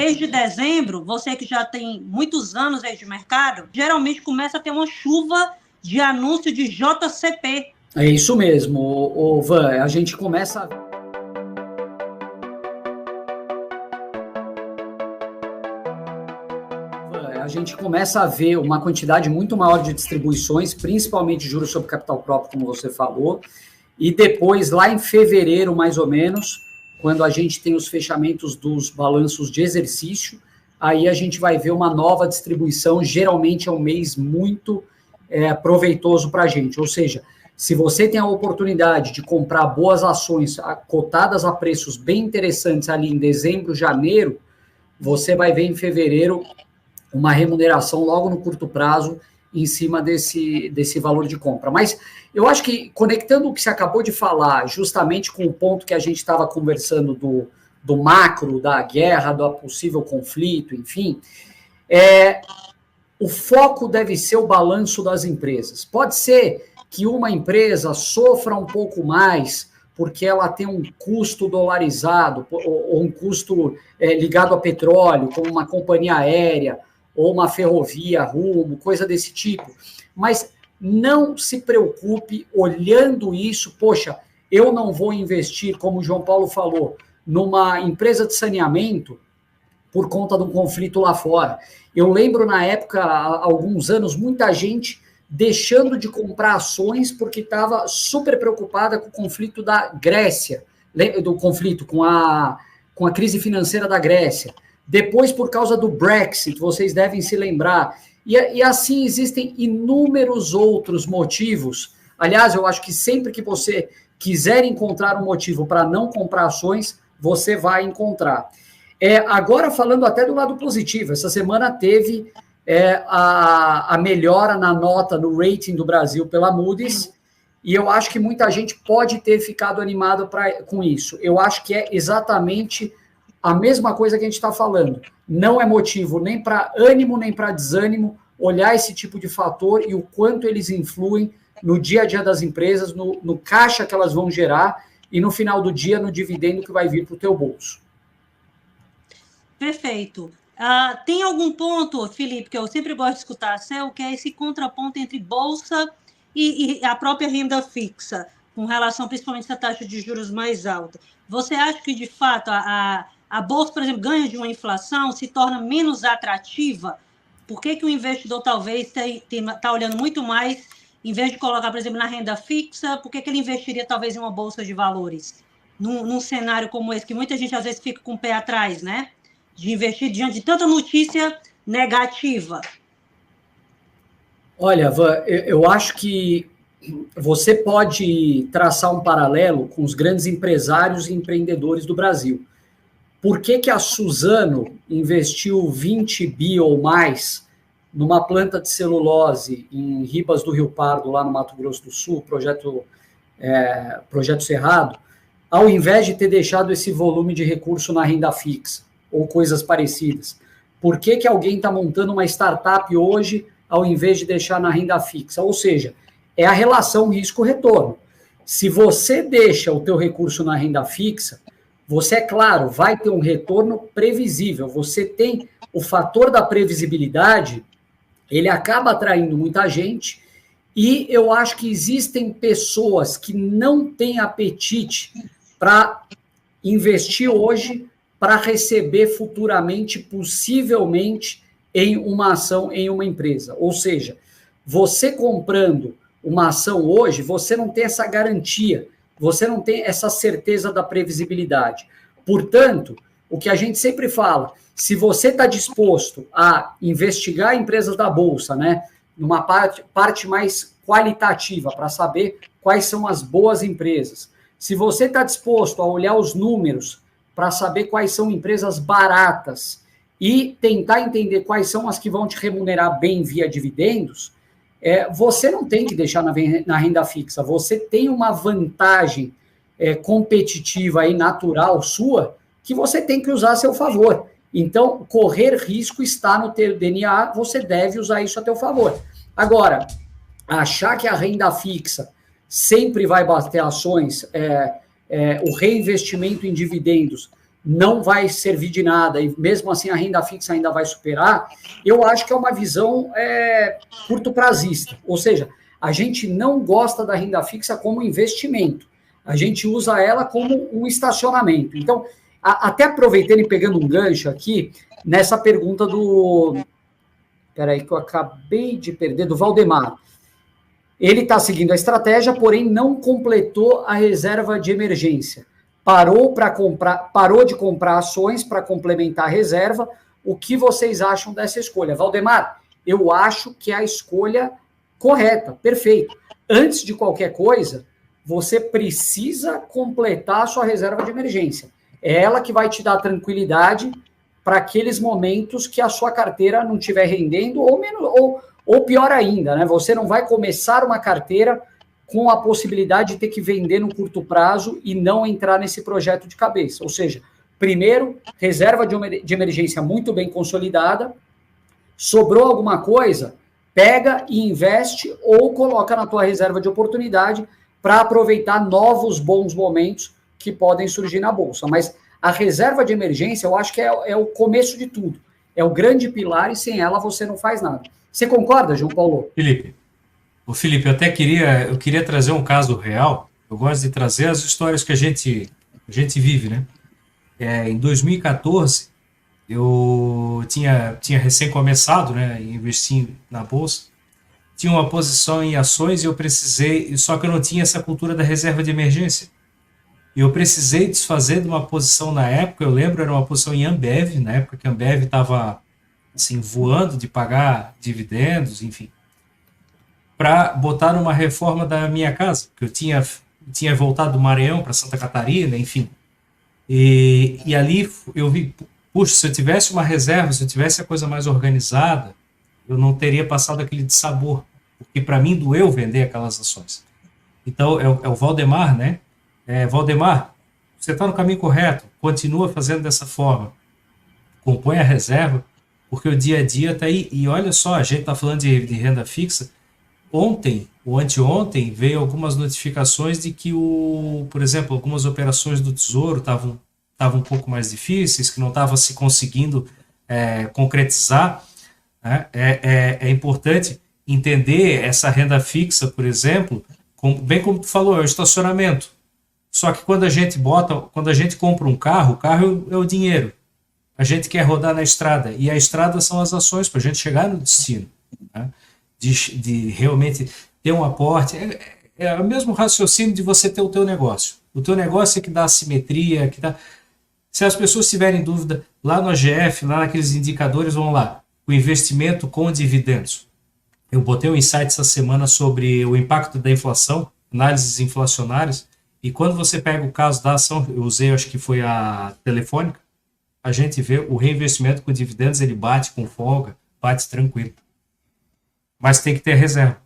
mês de dezembro, você que já tem muitos anos aí de mercado, geralmente começa a ter uma chuva de anúncio de JCP. É isso mesmo, Van, a gente começa a ver uma quantidade muito maior de distribuições, principalmente juros sobre capital próprio, como você falou, e depois, lá em fevereiro, mais ou menos, quando a gente tem os fechamentos dos balanços de exercício, aí a gente vai ver uma nova distribuição, geralmente é um mês muito proveitoso para a gente, ou seja, se você tem a oportunidade de comprar boas ações cotadas a preços bem interessantes ali em dezembro, janeiro, você vai ver em fevereiro uma remuneração logo no curto prazo em cima desse valor de compra. Mas eu acho que, conectando o que você acabou de falar, justamente com o ponto que a gente estava conversando do macro, da guerra, do possível conflito, enfim, o foco deve ser o balanço das empresas. Pode ser que uma empresa sofra um pouco mais porque ela tem um custo dolarizado ou um custo ligado a petróleo, como uma companhia aérea ou uma ferrovia, rumo, coisa desse tipo. Mas não se preocupe olhando isso, poxa, eu não vou investir, como o João Paulo falou, numa empresa de saneamento por conta de um conflito lá fora. Eu lembro na época, há alguns anos, muita gente deixando de comprar ações porque estava super preocupada com o conflito da Grécia, do conflito com a crise financeira da Grécia. Depois, por causa do Brexit, vocês devem se lembrar. E assim existem inúmeros outros motivos. Aliás, eu acho que sempre que você quiser encontrar um motivo para não comprar ações, você vai encontrar. Agora, falando até do lado positivo, essa semana teve a melhora na nota, no rating do Brasil pela Moody's, e eu acho que muita gente pode ter ficado animado com isso. Eu acho que é exatamente a mesma coisa que a gente está falando. Não é motivo nem para ânimo, nem para desânimo olhar esse tipo de fator e o quanto eles influem no dia a dia das empresas, no caixa que elas vão gerar e no final do dia no dividendo que vai vir para o teu bolso. Perfeito. Tem algum ponto, Felipe, que eu sempre gosto de escutar seu, que é esse contraponto entre bolsa e a própria renda fixa, com relação principalmente a essa taxa de juros mais alta. Você acha que, de fato, a bolsa, por exemplo, ganha de uma inflação, se torna menos atrativa? Por que o investidor talvez está olhando muito mais, em vez de colocar, por exemplo, na renda fixa, por que ele investiria talvez em uma bolsa de valores? Num cenário como esse, que muita gente às vezes fica com o pé atrás, né? De investir diante de tanta notícia negativa. Olha, Van, eu acho que você pode traçar um paralelo com os grandes empresários e empreendedores do Brasil. Por que a Suzano investiu 20 bi ou mais numa planta de celulose em Ribas do Rio Pardo, lá no Mato Grosso do Sul, projeto Cerrado, ao invés de ter deixado esse volume de recurso na renda fixa ou coisas parecidas? Por que alguém está montando uma startup hoje ao invés de deixar na renda fixa? Ou seja, é a relação risco-retorno. Se você deixa o teu recurso na renda fixa, você, é claro, vai ter um retorno previsível. Você tem o fator da previsibilidade, ele acaba atraindo muita gente, e eu acho que existem pessoas que não têm apetite para investir hoje para receber futuramente, possivelmente, em uma ação, em uma empresa. Ou seja, você comprando uma ação hoje, você não tem essa garantia, você não tem essa certeza da previsibilidade. Portanto, o que a gente sempre fala, se você está disposto a investigar empresas da Bolsa, né, numa parte mais qualitativa, para saber quais são as boas empresas, se você está disposto a olhar os números para saber quais são empresas baratas e tentar entender quais são as que vão te remunerar bem via dividendos, você não tem que deixar na renda fixa, você tem uma vantagem competitiva e natural sua que você tem que usar a seu favor. Então, correr risco está no teu DNA, você deve usar isso a teu favor. Agora, achar que a renda fixa sempre vai bater ações, o reinvestimento em dividendos não vai servir de nada, e mesmo assim a renda fixa ainda vai superar, eu acho que é uma visão curto-prazista. Ou seja, a gente não gosta da renda fixa como investimento, a gente usa ela como um estacionamento. Então, até aproveitando e pegando um gancho aqui, nessa pergunta do... Peraí, que eu acabei de perder, do Valdemar. Ele está seguindo a estratégia, porém não completou a reserva de emergência. Parou de comprar ações para complementar a reserva. O que vocês acham dessa escolha? Valdemar, eu acho que é a escolha correta, perfeito. Antes de qualquer coisa, você precisa completar a sua reserva de emergência. É ela que vai te dar tranquilidade para aqueles momentos que a sua carteira não estiver rendendo, ou pior ainda, né? Você não vai começar uma carteira com a possibilidade de ter que vender no curto prazo e não entrar nesse projeto de cabeça. Ou seja, primeiro, reserva de emergência muito bem consolidada, sobrou alguma coisa, pega e investe ou coloca na tua reserva de oportunidade para aproveitar novos bons momentos que podem surgir na Bolsa. Mas a reserva de emergência, eu acho que é o começo de tudo. É o grande pilar e sem ela você não faz nada. Você concorda, João Paulo? Felipe, eu até queria trazer um caso real. Eu gosto de trazer as histórias que a gente vive, né? Em 2014, eu tinha recém começado, né, investir na Bolsa. Tinha uma posição em ações e eu precisei, só que eu não tinha essa cultura da reserva de emergência. E eu precisei desfazer de uma posição na época, eu lembro, era uma posição em Ambev, na época que a Ambev estava assim, voando de pagar dividendos, enfim, para botar numa reforma da minha casa, que eu tinha voltado do Maranhão para Santa Catarina, enfim. E ali eu vi, puxa, se eu tivesse uma reserva, se eu tivesse a coisa mais organizada, eu não teria passado aquele dissabor, porque para mim doeu vender aquelas ações. Então, é o Valdemar, né? Valdemar, você está no caminho correto, continua fazendo dessa forma, compõe a reserva, porque o dia a dia está aí, e olha só, a gente está falando de renda fixa. Ontem, ou anteontem, veio algumas notificações de que, por exemplo, algumas operações do Tesouro estavam um pouco mais difíceis, que não estava se conseguindo concretizar. Né? É importante entender essa renda fixa, por exemplo, bem como tu falou, é o estacionamento. Só que quando a gente compra um carro, o carro é o dinheiro. A gente quer rodar na estrada, e a estrada são as ações para a gente chegar no destino. Né? De realmente ter um aporte. É o mesmo raciocínio de você ter o teu negócio. O teu negócio é que dá simetria, que dá... Se as pessoas tiverem dúvida, lá no AGF, lá naqueles indicadores, vão lá, o investimento com dividendos. Eu botei um insight essa semana sobre o impacto da inflação, análises inflacionárias, e quando você pega o caso da ação, eu usei, acho que foi a Telefônica, a gente vê o reinvestimento com dividendos, ele bate com folga, bate tranquilo. Mas tem que ter reserva.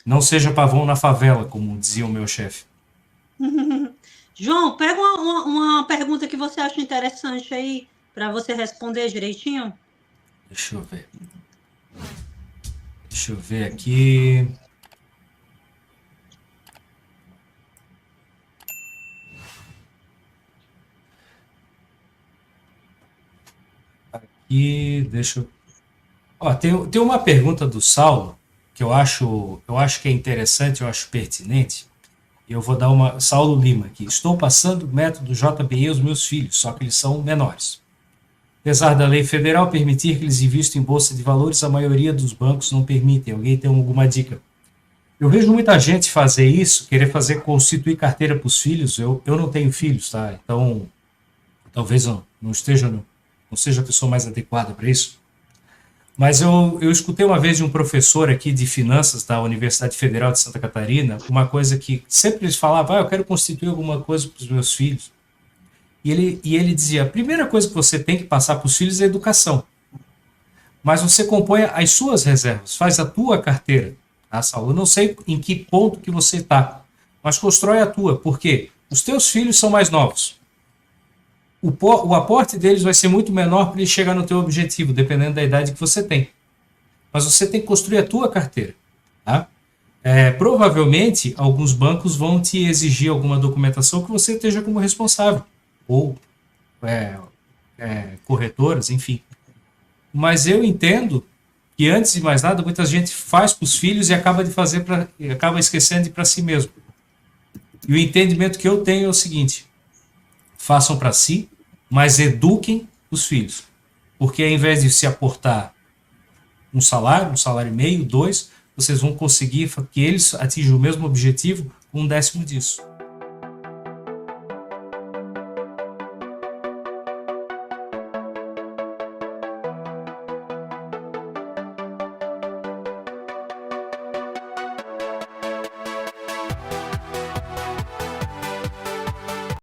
Não seja pavão na favela, como dizia o meu chefe. João, pega uma pergunta que você acha interessante aí, para você responder direitinho. Deixa eu ver aqui. Aqui, deixa eu... Tem uma pergunta do Saulo que eu acho que é interessante, eu acho pertinente. Eu vou dar Saulo Lima aqui. Estou passando o método JBI aos meus filhos, só que eles são menores. Apesar da lei federal permitir que eles invistam em bolsa de valores, a maioria dos bancos não permitem. Alguém tem alguma dica? Eu vejo muita gente fazer isso, querer constituir carteira para os filhos. Eu não tenho filhos, tá? Então, talvez não seja a pessoa mais adequada para isso. Mas eu escutei uma vez de um professor aqui de finanças da Universidade Federal de Santa Catarina, uma coisa que sempre eles falavam, eu quero constituir alguma coisa para os meus filhos. E ele dizia, a primeira coisa que você tem que passar para os filhos é a educação. Mas você compõe as suas reservas, faz a tua carteira. Tá, Saulo? Eu não sei em que ponto que você está, mas constrói a tua, porque os teus filhos são mais novos. O aporte deles vai ser muito menor para ele chegar no teu objetivo, dependendo da idade que você tem. Mas você tem que construir a tua carteira. Tá? Provavelmente, alguns bancos vão te exigir alguma documentação que você esteja como responsável. ou corretoras, enfim. Mas eu entendo que, antes de mais nada, muita gente faz para os filhos e acaba esquecendo de para si mesmo. E o entendimento que eu tenho é o seguinte: façam para si, mas eduquem os filhos. Porque ao invés de se aportar um salário e meio, 2, vocês vão conseguir que eles atinjam o mesmo objetivo com 1/10 disso.